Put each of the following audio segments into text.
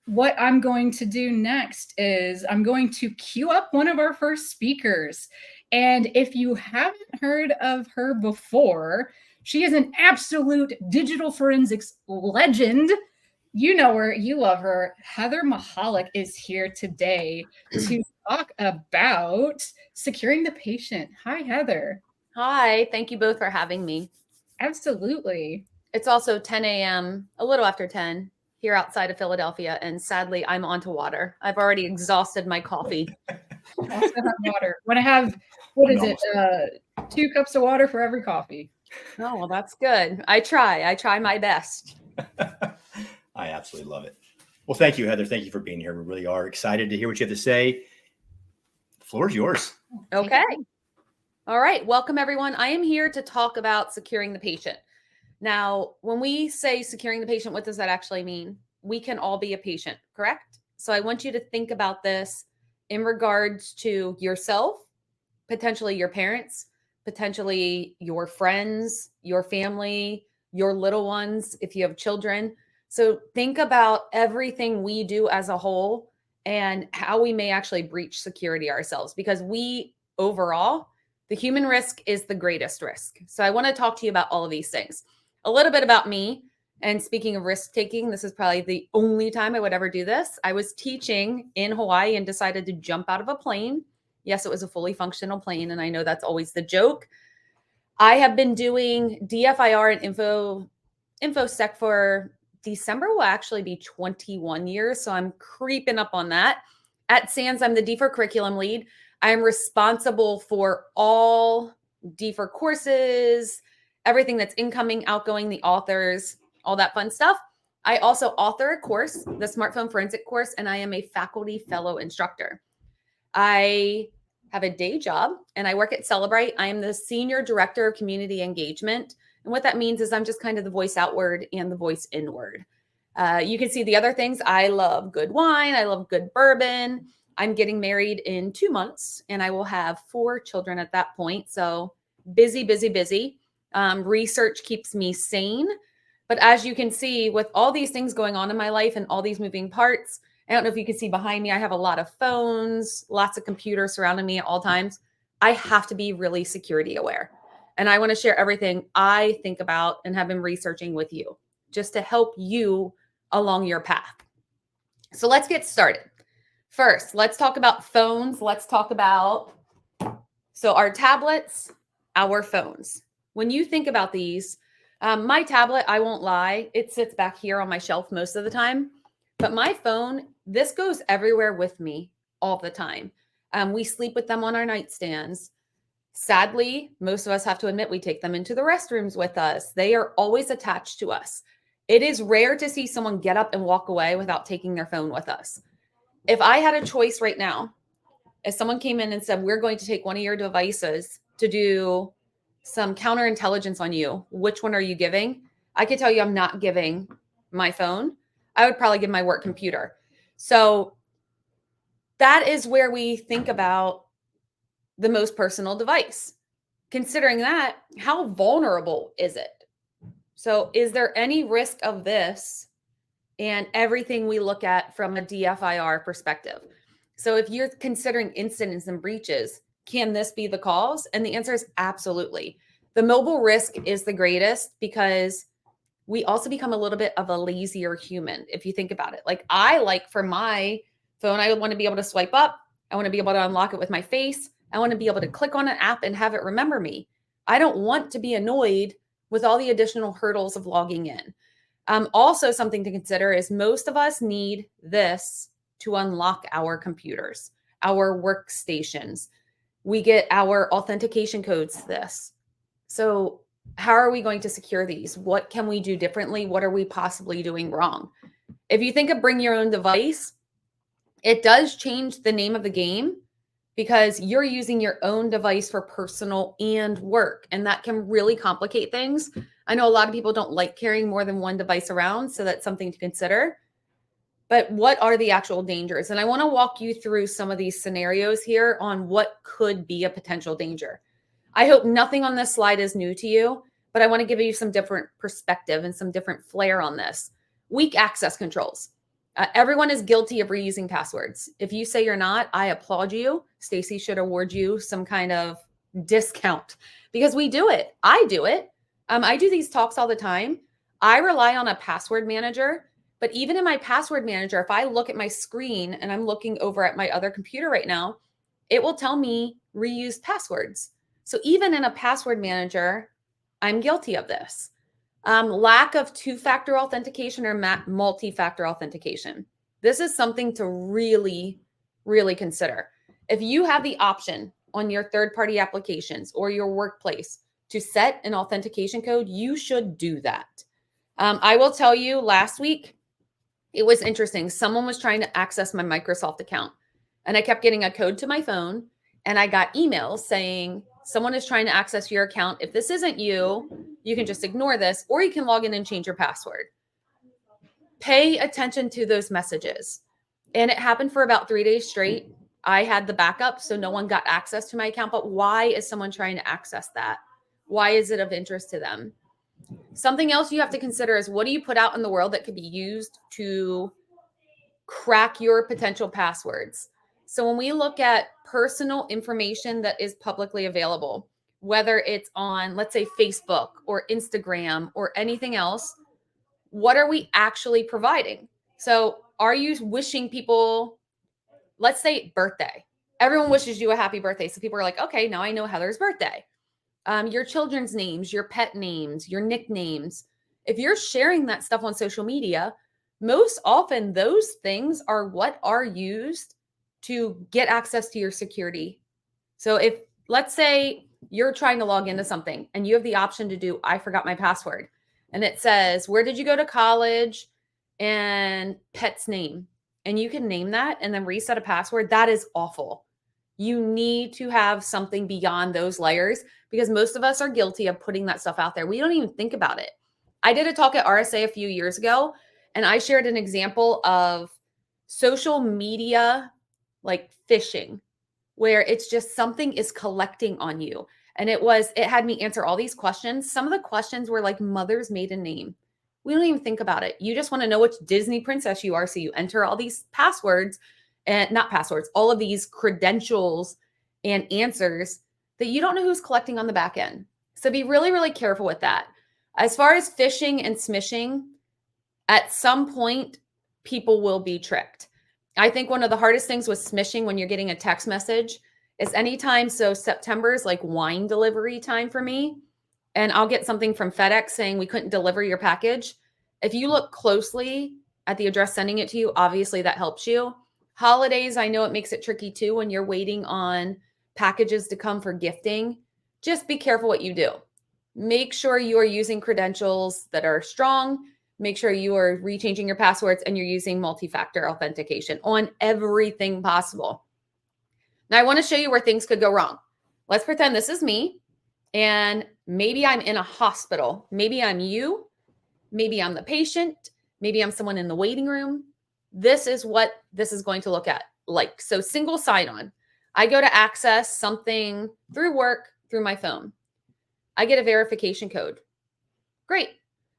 what I'm going to do next is I'm going to queue up one of our first speakers. And if you haven't heard of her before, she is an absolute digital forensics legend. You know her, you love her. Heather Mahalik is here today to talk about securing the patient. Hi, Heather. Hi, thank you both for having me. Absolutely. It's also 10 a.m., a little after 10 here outside of Philadelphia, and sadly, I'm onto water. I've already exhausted my coffee. Also have water. When I have, what is it? 2 cups of water for every coffee. Oh, well, that's good. I try my best. I absolutely love it. Well, thank you, Heather. Thank you for being here. We really are excited to hear what you have to say. The floor is yours. Okay. All right. Welcome, everyone. I am here to talk about securing the patient. Now, when we say securing the patient, what does that actually mean? We can all be a patient, correct? So I want you to think about this in regards to yourself, potentially your parents, potentially your friends, your family, your little ones, if you have children. So think about everything we do as a whole and how we may actually breach security ourselves, because we overall, the human risk is the greatest risk. So I want to talk to you about all of these things. A little bit about me. And speaking of risk taking, this is probably the only time I would ever do this. I was teaching in Hawaii and decided to jump out of a plane. Yes, it was a fully functional plane. And I know that's always the joke. I have been doing DFIR and InfoSec for December will actually be 21 years. So I'm creeping up on that. At SANS, I'm the DFIR curriculum lead. I am responsible for all DFIR courses, everything that's incoming, outgoing, the authors, all that fun stuff. I also author a course, the smartphone forensic course, and I am a faculty fellow instructor. I have a day job and I work at Celebrate. I am the senior director of community engagement. And what that means is I'm just kind of the voice outward and the voice inward. You can see the other things. I love good wine. I love good bourbon. I'm getting married in 2 months and I will have 4 children at that point. So busy, busy, busy. Research keeps me sane. But as you can see, with all these things going on in my life and all these moving parts, I don't know if you can see behind me, I have a lot of phones, lots of computers surrounding me at all times. I have to be really security aware. And I want to share everything I think about and have been researching with you just to help you along your path. So let's get started. First, let's talk about phones. Let's talk about, so our tablets, our phones. When you think about these, my tablet, I won't lie, it sits back here on my shelf most of the time. But my phone, this goes everywhere with me all the time. We sleep with them on our nightstands. Sadly, most of us have to admit we take them into the restrooms with us. They are always attached to us. It is rare to see someone get up and walk away without taking their phone with us. If I had a choice right now, if someone came in and said, we're going to take one of your devices to do some counterintelligence on you, which one are you giving? I could tell you I'm not giving my phone. I would probably give my work computer. So that is where we think about the most personal device. Considering that, how vulnerable is it? So is there any risk of this and everything we look at from a DFIR perspective? So if you're considering incidents and breaches, can this be the cause? And the answer is absolutely. The mobile risk is the greatest because we also become a little bit of a lazier human. If you think about it, like I like for my phone, I want to be able to swipe up. I want to be able to unlock it with my face. I want to be able to click on an app and have it remember me. I don't want to be annoyed with all the additional hurdles of logging in. Also, something to consider is most of us need this to unlock our computers, our workstations. We get our authentication codes to this. So how are we going to secure these? What can we do differently? What are we possibly doing wrong? If you think of bring your own device, it does change the name of the game because you're using your own device for personal and work. And that can really complicate things. I know a lot of people don't like carrying more than one device around, so that's something to consider. But what are the actual dangers? And I want to walk you through some of these scenarios here on what could be a potential danger. I hope nothing on this slide is new to you, but I want to give you some different perspective and some different flair on this. Weak access controls. Everyone is guilty of reusing passwords. If you say you're not, I applaud you. Stacy should award you some kind of discount because we do it. I do it. I do these talks all the time. I rely on a password manager, but even in my password manager, if I look at my screen and I'm looking over at my other computer right now, it will tell me reused passwords. So even in a password manager, I'm guilty of this. Lack of two-factor authentication or multi-factor authentication. This is something to really, really consider. If you have the option on your third-party applications or your workplace to set an authentication code, you should do that. I will tell you, last week, it was interesting. Someone was trying to access my Microsoft account, and I kept getting a code to my phone, and I got emails saying, someone is trying to access your account. If this isn't you, you can just ignore this, or you can log in and change your password. Pay attention to those messages. And it happened for about 3 days straight. I had the backup, so no one got access to my account. But why is someone trying to access that? Why is it of interest to them? Something else you have to consider is, what do you put out in the world that could be used to crack your potential passwords? So when we look at personal information that is publicly available, whether it's on, let's say, Facebook or Instagram or anything else, what are we actually providing? So are you wishing people, let's say birthday, everyone wishes you a happy birthday. So people are like, okay, now I know Heather's birthday. Your children's names, your pet names, your nicknames. If you're sharing that stuff on social media, most often those things are what are used to get access to your security. So if, let's say, you're trying to log into something and you have the option to do, I forgot my password. And it says, where did you go to college and pet's name? And you can name that and then reset a password. That is awful. You need to have something beyond those layers because most of us are guilty of putting that stuff out there. We don't even think about it. I did a talk at RSA a few years ago, and I shared an example of social media like phishing, where it's just something is collecting on you. And it had me answer all these questions. Some of the questions were like mother's maiden name. We don't even think about it. You just want to know which Disney princess you are. So you enter all these passwords and not passwords, all of these credentials and answers that you don't know who's collecting on the back end. So be really, really careful with that. As far as phishing and smishing, at some point, people will be tricked. I think one of the hardest things with smishing when you're getting a text message is anytime. So September is like wine delivery time for me. And I'll get something from FedEx saying we couldn't deliver your package. If you look closely at the address sending it to you, obviously that helps you. Holidays, I know it makes it tricky too when you're waiting on packages to come for gifting. Just be careful what you do. Make sure you are using credentials that are strong. Make sure you are rechanging your passwords and you're using multi-factor authentication on everything possible. Now, I want to show you where things could go wrong. Let's pretend this is me and maybe I'm in a hospital. Maybe I'm you. Maybe I'm the patient. Maybe I'm someone in the waiting room. This is what this is going to look at like. So single sign-on. I go to access something through work, through my phone. I get a verification code. Great.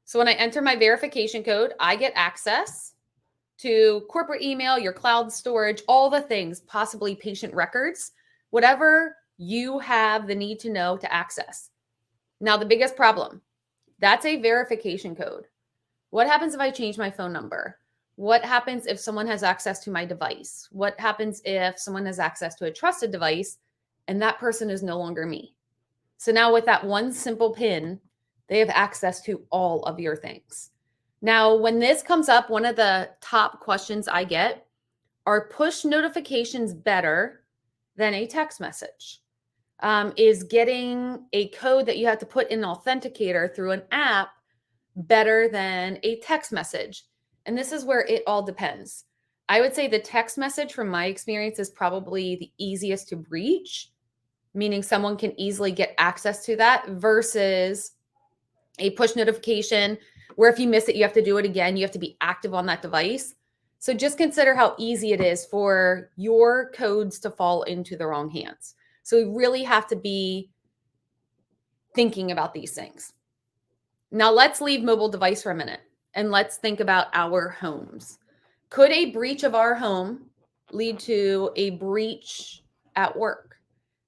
So when I enter my verification code, I get access to corporate email, your cloud storage, all the things, possibly patient records, whatever you have the need to know to access. Now, the biggest problem, that's a verification code. What happens if I change my phone number? What happens if someone has access to my device? What happens if someone has access to a trusted device and that person is no longer me? So now with that one simple PIN, they have access to all of your things. Now, when this comes up, one of the top questions I get are push notifications better than a text message? Is getting a code that you have to put in an authenticator through an app better than a text message? And this is where it all depends. I would say the text message from my experience is probably the easiest to breach, meaning someone can easily get access to that versus a push notification where if you miss it, you have to do it again. You have to be active on that device. So just consider how easy it is for your codes to fall into the wrong hands. So we really have to be thinking about these things. Now let's leave mobile device for a minute and let's think about our homes. Could a breach of our home lead to a breach at work?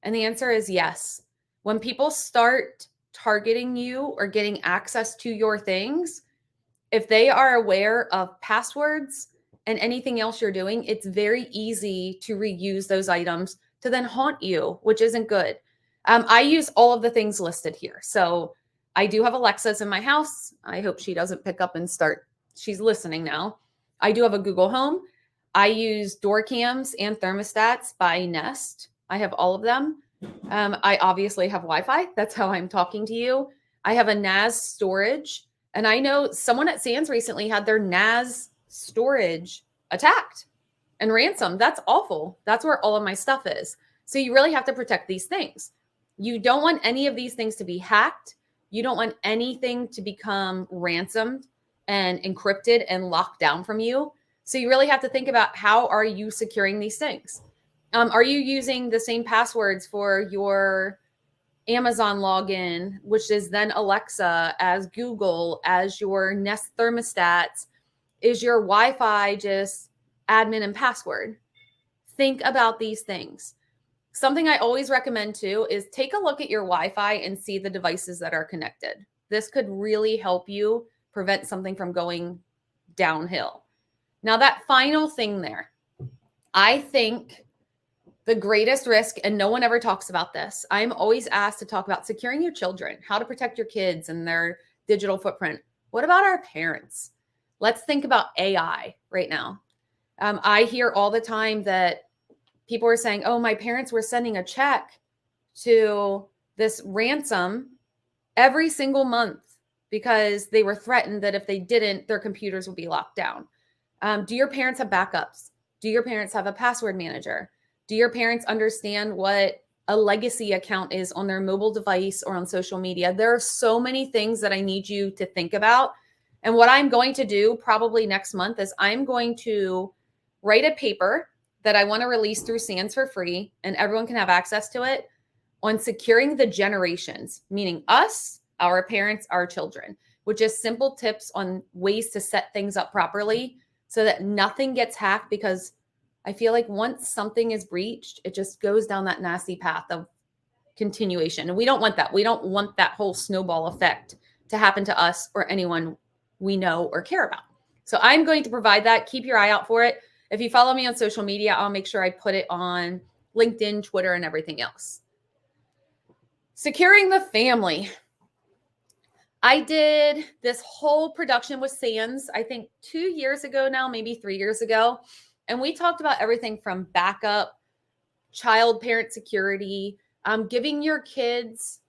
And the answer is yes. When people start targeting you or getting access to your things, if they are aware of passwords and anything else you're doing, it's very easy to reuse those items to then haunt you, which isn't good. I use all of the things listed here. So I do have Alexas in my house. I hope she doesn't pick up and start. She's listening now. I do have a Google Home. I use door cams and thermostats by Nest. I have all of them. I obviously have Wi-Fi. That's how I'm talking to you. I have a NAS storage. And I know someone at Sands recently had their NAS storage attacked and ransomed. That's awful. That's where all of my stuff is. So you really have to protect these things. You don't want any of these things to be hacked. You don't want anything to become ransomed and encrypted and locked down from you. So you really have to think about, how are you securing these things? Are you using the same passwords for your Amazon login, which is then Alexa, as Google, as your Nest thermostats? Is your Wi-Fi just admin and password? Think about these things. Something I always recommend too is take a look at your Wi-Fi and see the devices that are connected. This could really help you prevent something from going downhill. Now, that final thing there, I think the greatest risk, and no one ever talks about this, I'm always asked to talk about securing your children, how to protect your kids and their digital footprint. What about our parents? Let's think about AI right now. I hear all the time that people are saying, oh, my parents were sending a check to this ransom every single month because they were threatened that if they didn't, their computers would be locked down. Do your parents have backups? Do your parents have a password manager? Do your parents understand what a legacy account is on their mobile device or on social media? There are so many things that I need you to think about. And what I'm going to do probably next month is I'm going to write a paper that I want to release through Sands for free, and everyone can have access to it, on securing the generations, meaning us, our parents, our children, with just simple tips on ways to set things up properly so that nothing gets hacked. Because I feel like once something is breached, it just goes down that nasty path of continuation. And we don't want that. We don't want that whole snowball effect to happen to us or anyone we know or care about. So I'm going to provide that. Keep your eye out for it. If you follow me on social media, I'll make sure I put it on LinkedIn, Twitter, and everything else. Securing the family. I did this whole production with Sands, I think 2 years ago now, maybe 3 years ago. And we talked about everything from backup, child parent security, giving your kids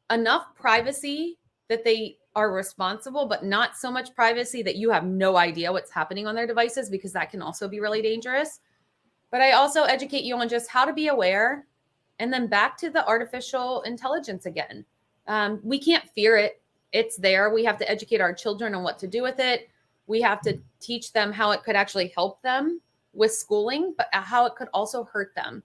enough privacy that they are responsible, but not so much privacy that you have no idea what's happening on their devices, because that can also be really dangerous. But I also educate you on just how to be aware. And then back to the artificial intelligence again. We can't fear it. It's there. We have to educate our children on what to do with it. We have to teach them how it could actually help them with schooling, but how it could also hurt them.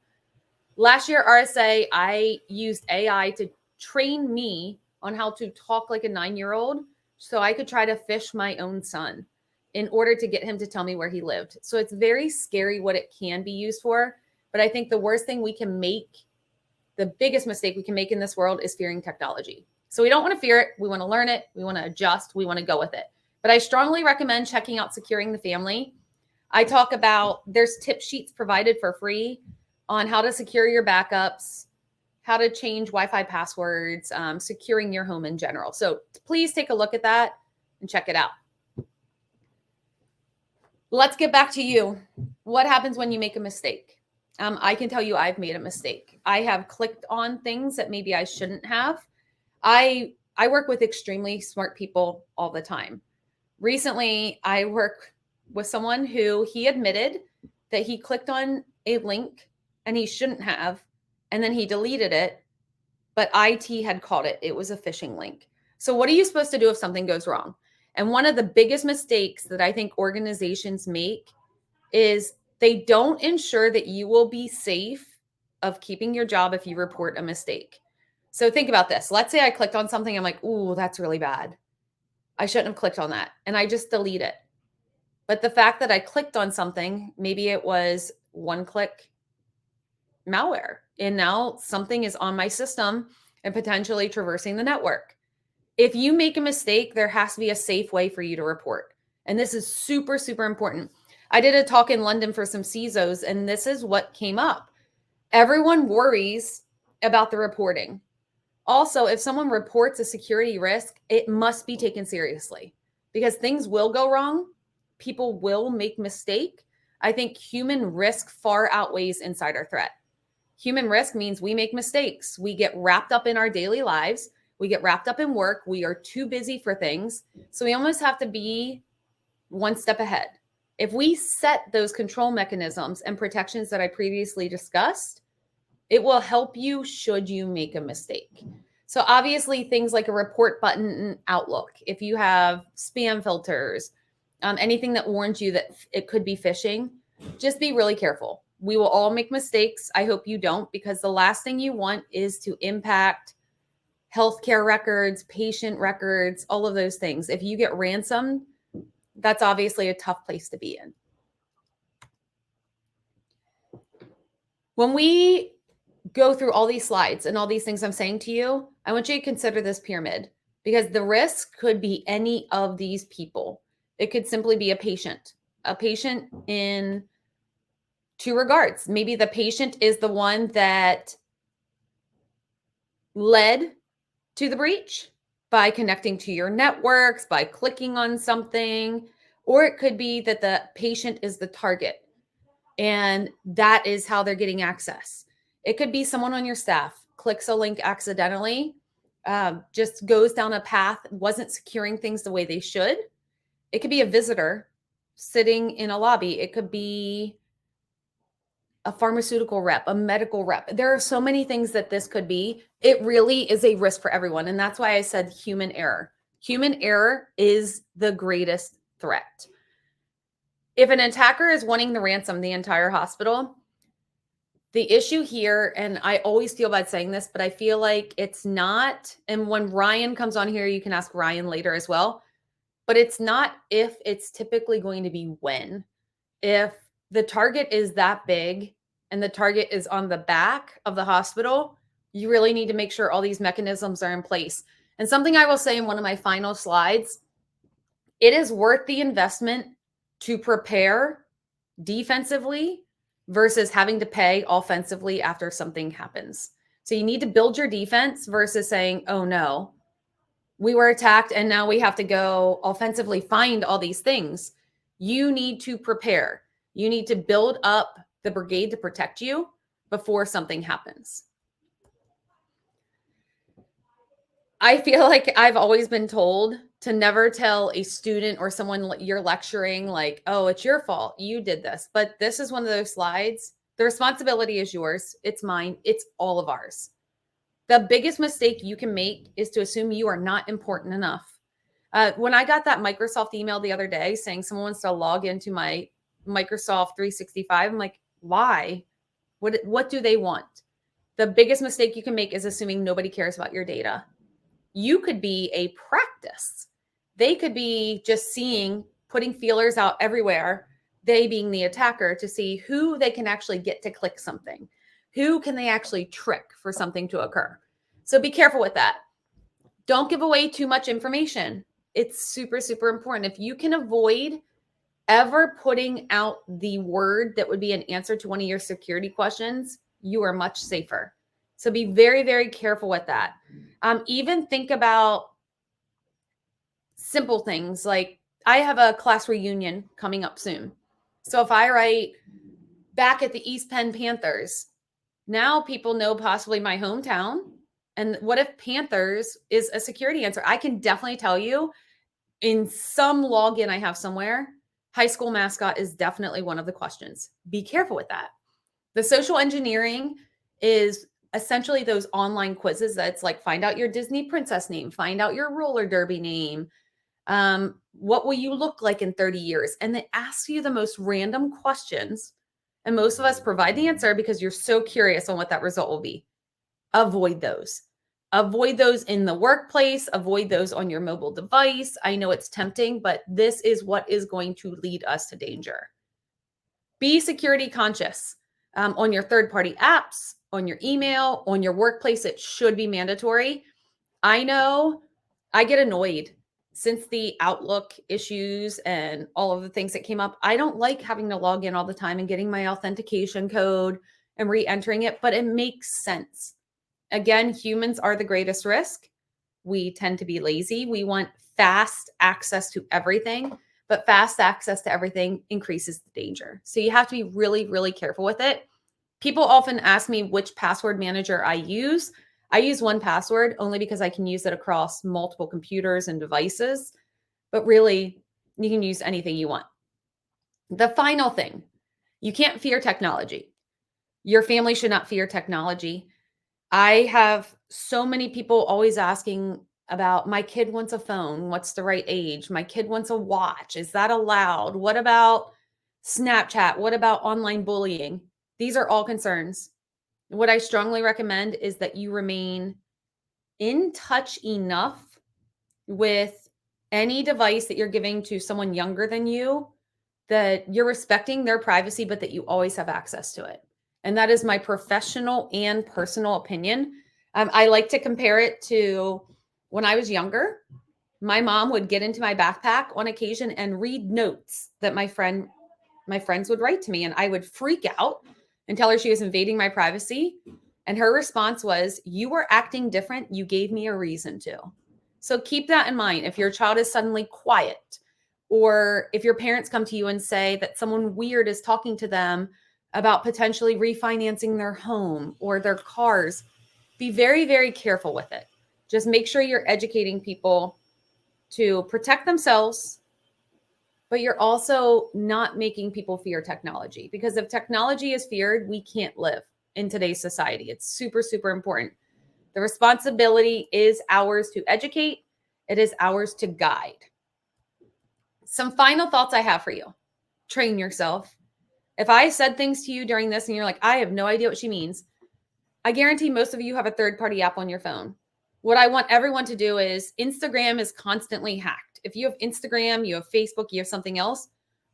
Last year, RSA, I used AI to train me on how to talk like a 9-year-old so I could try to fish my own son in order to get him to tell me where he lived. So it's very scary what it can be used for. But I think the worst thing we can make, the biggest mistake we can make in this world, is fearing technology. So we don't want to fear it. We want to learn it. We want to adjust. We want to go with it. But I strongly recommend checking out Securing the Family. I talk about, there's tip sheets provided for free on how to secure your backups, how to change Wi-Fi passwords, securing your home in general. So please take a look at that and check it out. Let's get back to you. What happens when you make a mistake? I can tell you I've made a mistake. I have clicked on things that maybe I shouldn't have. I work with extremely smart people all the time. Recently, I work with someone who he admitted that he clicked on a link and he shouldn't have, and then he deleted it, but IT had caught it. It was a phishing link. So what are you supposed to do if something goes wrong? And one of the biggest mistakes that I think organizations make is they don't ensure that you will be safe of keeping your job if you report a mistake. So think about this. Let's say I clicked on something. I'm like, ooh, that's really bad. I shouldn't have clicked on that. And I just delete it. But the fact that I clicked on something, maybe it was one-click malware, and now something is on my system and potentially traversing the network. If you make a mistake, there has to be a safe way for you to report. And this is super, super important. I did a talk in London for some CISOs, and this is what came up. Everyone worries about the reporting. Also, if someone reports a security risk, it must be taken seriously because things will go wrong. People will make mistake. I think human risk far outweighs insider threat. Human risk means we make mistakes. We get wrapped up in our daily lives. We get wrapped up in work. We are too busy for things. So we almost have to be one step ahead. If we set those control mechanisms and protections that I previously discussed, it will help you should you make a mistake. So obviously things like a report button in Outlook, if you have spam filters, anything that warns you that it could be phishing, just be really careful. We will all make mistakes. I hope you don't, because the last thing you want is to impact healthcare records, patient records, all of those things. If you get ransomed, that's obviously a tough place to be in. When we go through all these slides and all these things I'm saying to you, I want you to consider this pyramid, because the risk could be any of these people. It could simply be a patient in two regards. Maybe the patient is the one that led to the breach by connecting to your networks, by clicking on something, or it could be that the patient is the target and that is how they're getting access. It could be someone on your staff clicks a link accidentally, just goes down a path, wasn't securing things the way they should. It could be a visitor sitting in a lobby. It could be a pharmaceutical rep, a medical rep. There are so many things that this could be. It really is a risk for everyone. And that's why I said human error. Human error is the greatest threat. If an attacker is wanting to ransom the entire hospital, the issue here, and I always feel bad saying this, but I feel like it's not, and when Ryan comes on here, you can ask Ryan later as well, but it's not if, it's typically going to be when. If the target is that big and the target is on the back of the hospital, you really need to make sure all these mechanisms are in place. And something I will say in one of my final slides, it is worth the investment to prepare defensively versus having to pay offensively after something happens. So you need to build your defense versus saying, oh no, we were attacked and now we have to go offensively find all these things. You need to prepare. You need to build up the brigade to protect you before something happens. I feel like I've always been told to never tell a student or someone you're lecturing like, oh, it's your fault, you did this. But this is one of those slides. The responsibility is yours. It's mine. It's all of ours. The biggest mistake you can make is to assume you are not important enough. When I got that Microsoft email the other day saying someone wants to log into my Microsoft 365, I'm like, why? What do they want? The biggest mistake you can make is assuming nobody cares about your data. You could be a practice. They could be just putting feelers out everywhere, they being the attacker, to see who they can actually get to click something. Who can they actually trick for something to occur? So be careful with that. Don't give away too much information. It's super, super important. If you can avoid ever putting out the word that would be an answer to one of your security questions, you are much safer. So be very, very careful with that. Even think about simple things like I have a class reunion coming up soon. So if I write back at the East Penn Panthers, now people know possibly my hometown. And what if Panthers is a security answer? I can definitely tell you in some login I have somewhere, high school mascot is definitely one of the questions. Be careful with that. The social engineering is essentially those online quizzes that's like, find out your Disney princess name, find out your roller derby name. What will you look like in 30 years? And they ask you the most random questions. And most of us provide the answer because you're so curious on what that result will be. Avoid those. Avoid those in the workplace, avoid those on your mobile device. I know it's tempting, but this is what is going to lead us to danger. Be security conscious on your third-party apps, on your email, on your workplace. It should be mandatory. I know I get annoyed since the Outlook issues and all of the things that came up. I don't like having to log in all the time and getting my authentication code and re-entering it, but it makes sense. Again, humans are the greatest risk. We tend to be lazy. We want fast access to everything, but fast access to everything increases the danger. So you have to be really, really careful with it. People often ask me which password manager I use. I use 1Password only because I can use it across multiple computers and devices, but really you can use anything you want. The final thing, you can't fear technology. Your family should not fear technology. I have so many people always asking about, my kid wants a phone. What's the right age? My kid wants a watch. Is that allowed? What about Snapchat? What about online bullying? These are all concerns. What I strongly recommend is that you remain in touch enough with any device that you're giving to someone younger than you, that you're respecting their privacy, but that you always have access to it. And that is my professional and personal opinion. I like to compare it to when I was younger. My mom would get into my backpack on occasion and read notes that my friends would write to me, and I would freak out and tell her she was invading my privacy. And her response was, "You were acting different. You gave me a reason to." So keep that in mind. If your child is suddenly quiet, or if your parents come to you and say that someone weird is talking to them about potentially refinancing their home or their cars, be very, very careful with it. Just make sure you're educating people to protect themselves, but you're also not making people fear technology, because if technology is feared, we can't live in today's society. It's super, super important. The responsibility is ours to educate. It is ours to guide. Some final thoughts I have for you. Train yourself. If I said things to you during this and you're like, I have no idea what she means, I guarantee most of you have a third-party app on your phone. What I want everyone to do is, Instagram is constantly hacked. If you have Instagram, you have Facebook, you have something else,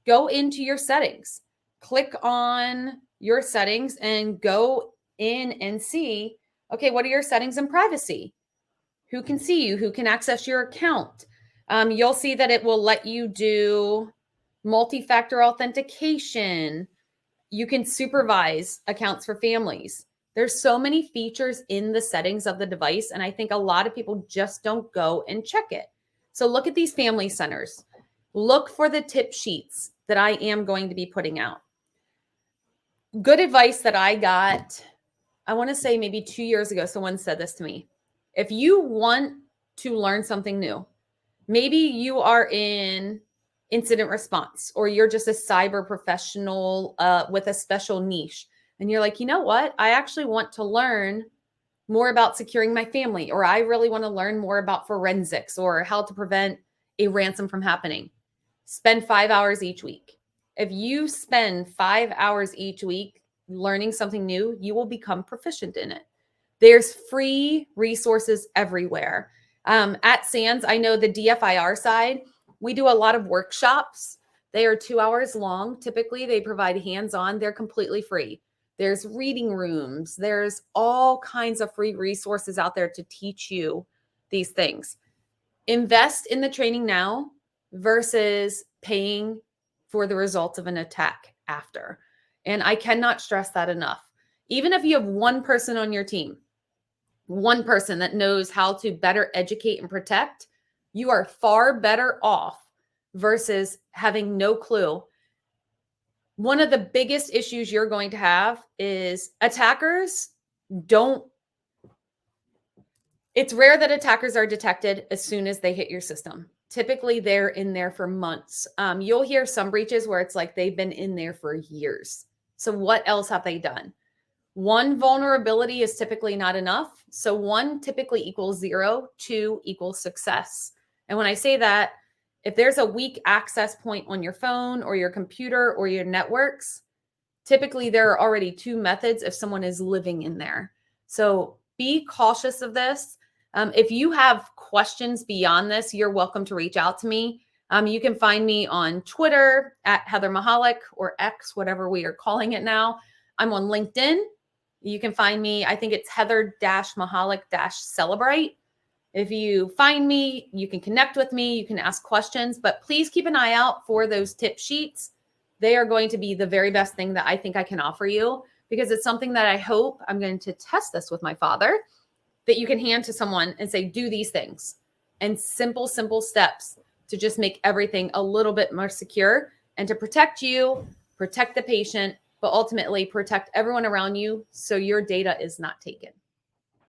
go into your settings. Click on your settings and go in and see, okay, what are your settings in privacy? Who can see you? Who can access your account? You'll see that it will let you do multi-factor authentication. You can supervise accounts for families. There's so many features in the settings of the device, and I think a lot of people just don't go and check it. So look at these family centers. Look for the tip sheets that I am going to be putting out. Good advice that I got, I want to say maybe 2 years ago, someone said this to me. If you want to learn something new, maybe you are in incident response, or you're just a cyber professional with a special niche, and you're like, you know what? I actually want to learn more about securing my family, or I really want to learn more about forensics or how to prevent a ransom from happening. Spend 5 hours each week. If you spend 5 hours each week learning something new, you will become proficient in it. There's free resources everywhere. At SANS, I know the DFIR side, we do a lot of workshops. They are 2 hours long. Typically, they provide hands-on. They're completely free. There's reading rooms. There's all kinds of free resources out there to teach you these things. Invest in the training now versus paying for the results of an attack after. And I cannot stress that enough. Even if you have one person on your team, one person that knows how to better educate and protect, you are far better off versus having no clue. One of the biggest issues you're going to have is attackers it's rare that attackers are detected as soon as they hit your system. Typically, they're in there for months. You'll hear some breaches where it's like they've been in there for years. So what else have they done? One vulnerability is typically not enough. So 1 typically equals 0, 2 equals success. And when I say that, if there's a weak access point on your phone or your computer or your networks, typically there are already 2 methods if someone is living in there. So be cautious of this. If you have questions beyond this, you're welcome to reach out to me. You can find me on Twitter at Heather Mahalik, or X, whatever we are calling it now. I'm on LinkedIn. You can find me, I think it's Heather-Mahalik-Celebrate. If you find me, you can connect with me, you can ask questions, but please keep an eye out for those tip sheets. They are going to be the very best thing that I think I can offer you, because it's something that I hope, I'm going to test this with my father, that you can hand to someone and say, do these things, and simple steps to just make everything a little bit more secure and to protect you, protect the patient, but ultimately protect everyone around you so your data is not taken.